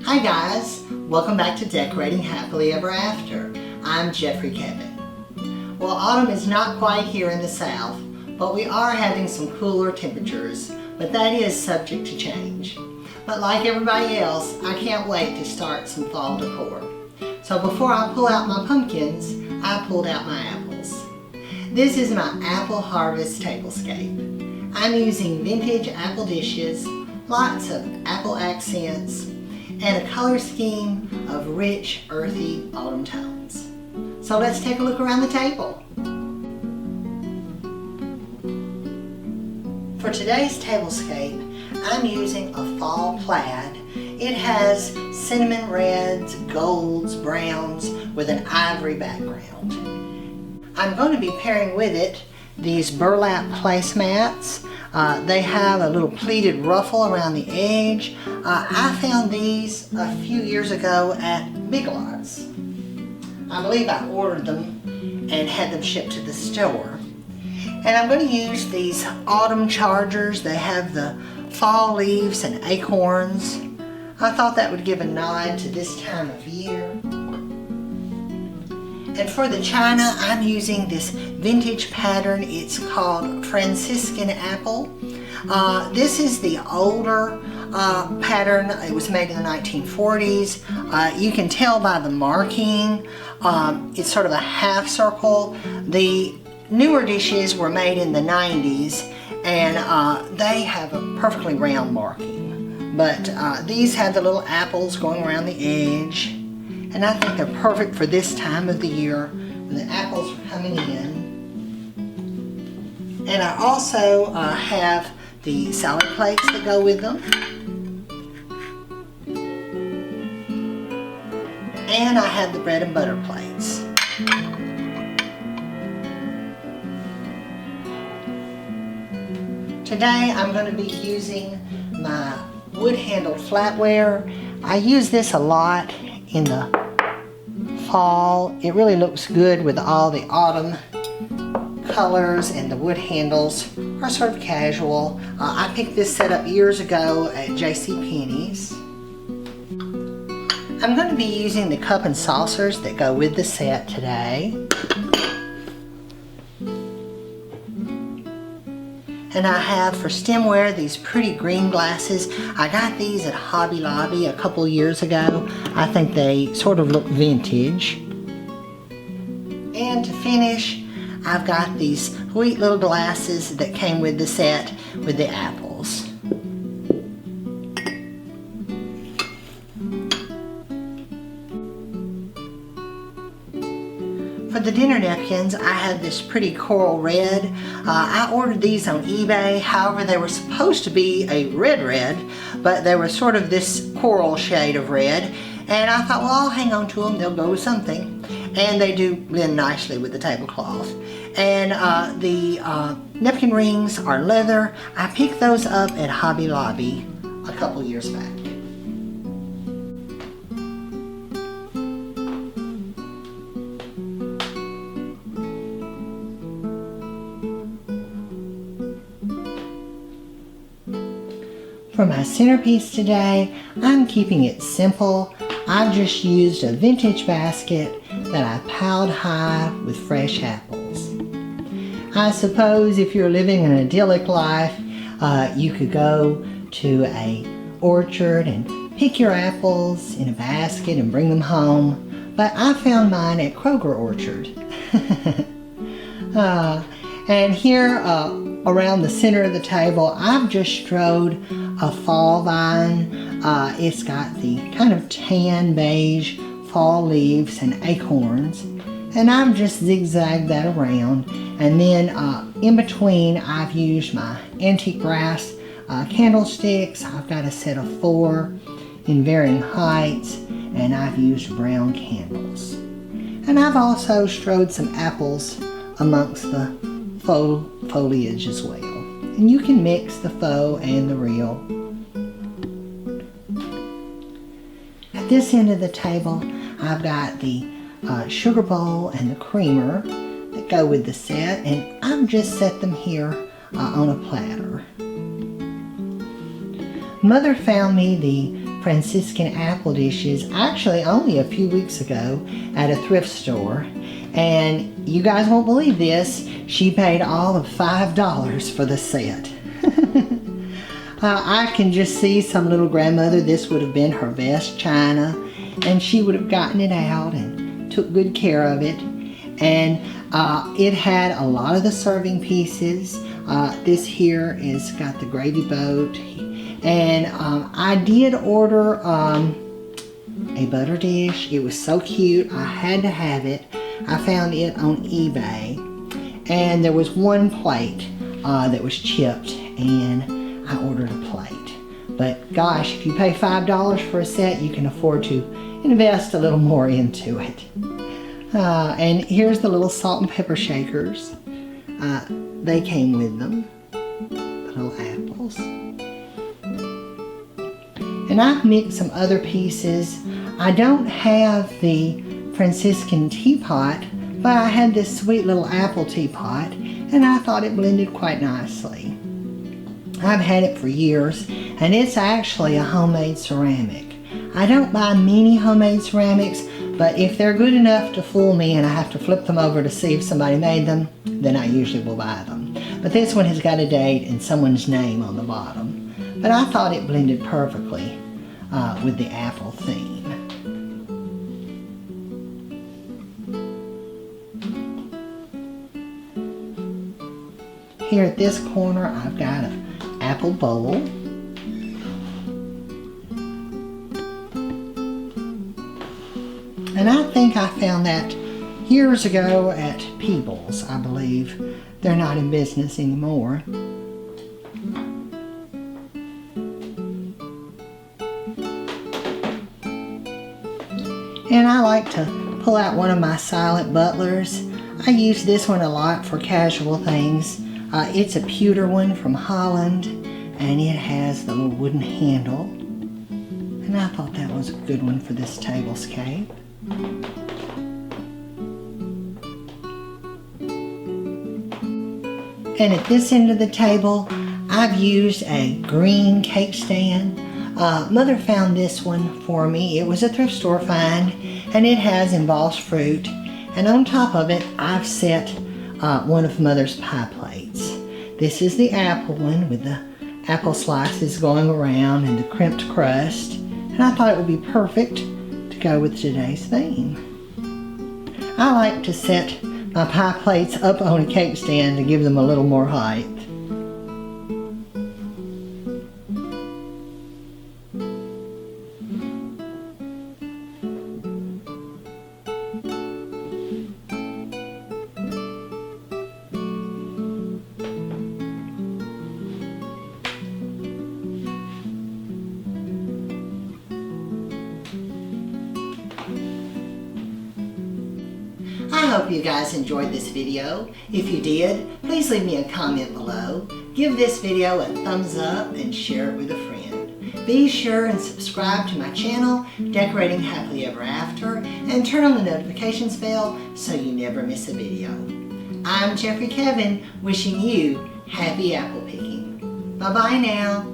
Hi guys, welcome back to Decorating Happily Ever After. I'm Jeffrey Kevin. Well, autumn is not quite here in the South, but we are having some cooler temperatures, but that is subject to change. But like everybody else, I can't wait to start some fall decor. So before I pull out my pumpkins, I pulled out my apples. This is my apple Harvest Tablescape. I'm using vintage apple dishes, lots of apple accents, and a color scheme of rich, earthy autumn tones. So let's take a look around the table. For today's tablescape, I'm using a fall plaid. It has cinnamon reds, golds, browns with an ivory background. I'm going to be pairing with it these burlap placemats. They have a little pleated ruffle around the edge. I found these a few years ago at Big Lots. I believe I ordered them and had them shipped to the store. And I'm going to use these autumn chargers. They have the fall leaves and acorns. I thought that would give a nod to this time of year. And for the china, I'm using this vintage pattern. It's called Franciscan Apple. This is the older pattern. It was made in the 1940s. You can tell by the marking. It's sort of a half circle. The newer dishes were made in the 90s, and they have a perfectly round marking. But these have the little apples going around the edge. And I think they're perfect for this time of the year when the apples are coming in. And I also have the salad plates that go with them. And I have the bread and butter plates. Today I'm going to be using my wood-handled flatware. I use this a lot in the fall. It really looks good with all the autumn colors, and the wood handles are sort of casual. I picked this set up years ago at JCPenney's. I'm going to be using the cup and saucers that go with the set today. And I have for stemware these pretty green glasses. I got these at Hobby Lobby a couple years ago. I think they sort of look vintage. And to finish, I've got these sweet little glasses that came with the set with the apples. For the dinner napkins, I have this pretty coral red. I ordered these on eBay. However, they were supposed to be a red, but they were sort of this coral shade of red. And I thought, well, I'll hang on to them. They'll go with something. And they do blend nicely with the tablecloth. And the napkin rings are leather. I picked those up at Hobby Lobby a couple years back. For my centerpiece today, I'm keeping it simple. I've just used a vintage basket that I piled high with fresh apples. I suppose if you're living an idyllic life, you could go to an orchard and pick your apples in a basket and bring them home. But I found mine at Kroger Orchard. And here around the center of the table, I've just strode a fall vine. It's got the kind of tan beige fall leaves and acorns, and I've just zigzagged that around. And then in between, I've used my antique brass candlesticks. I've got a set of 4 in varying heights, and I've used brown candles. And I've also strode some apples amongst the faux foliage as well. And you can mix the faux and the real. At this end of the table, I've got the sugar bowl and the creamer that go with the set, and I've just set them here on a platter. Mother found me the Franciscan apple dishes actually only a few weeks ago at a thrift store, and you guys won't believe this, she paid all of $5 for the set. I can just see some little grandmother, this would have been her best china, and she would have gotten it out and took good care of it. And it had a lot of the serving pieces. This here is got the gravy boat. And I did order a butter dish. It was so cute. I had to have it. I found it on eBay. And there was one plate that was chipped, and I ordered a plate. But gosh, if you pay $5 for a set, you can afford to invest a little more into it. And here's the little salt and pepper shakers. They came with them, the little apples. And I've mixed some other pieces. I don't have the Franciscan teapot, but I had this sweet little apple teapot, and I thought it blended quite nicely. I've had it for years, and it's actually a homemade ceramic. I don't buy many homemade ceramics, but if they're good enough to fool me and I have to flip them over to see if somebody made them, then I usually will buy them. But this one has got a date and someone's name on the bottom. But I thought it blended perfectly with the apple theme. Here at this corner, I've got an apple bowl. And I think I found that years ago at Peebles, I believe. They're not in business anymore. And I like to pull out one of my silent butlers. I use this one a lot for casual things. It's a pewter one from Holland, and it has the little wooden handle. And I thought that was a good one for this tablescape. And at this end of the table, I've used a green cake stand. Mother found this one for me. It was a thrift store find, and it has embossed fruit. And on top of it, I've set one of Mother's pie plates. This is the apple one with the apple slices going around and the crimped crust. And I thought it would be perfect to go with today's theme. I like to set my pie plates up on a cake stand to give them a little more height. I hope you guys enjoyed this video. If you did, please leave me a comment below. Give this video a thumbs up and share it with a friend. Be sure and subscribe to my channel, Decorating Happily Ever After, and turn on the notifications bell so you never miss a video. I'm Jeffrey Kevin, wishing you happy apple picking. Bye-bye now.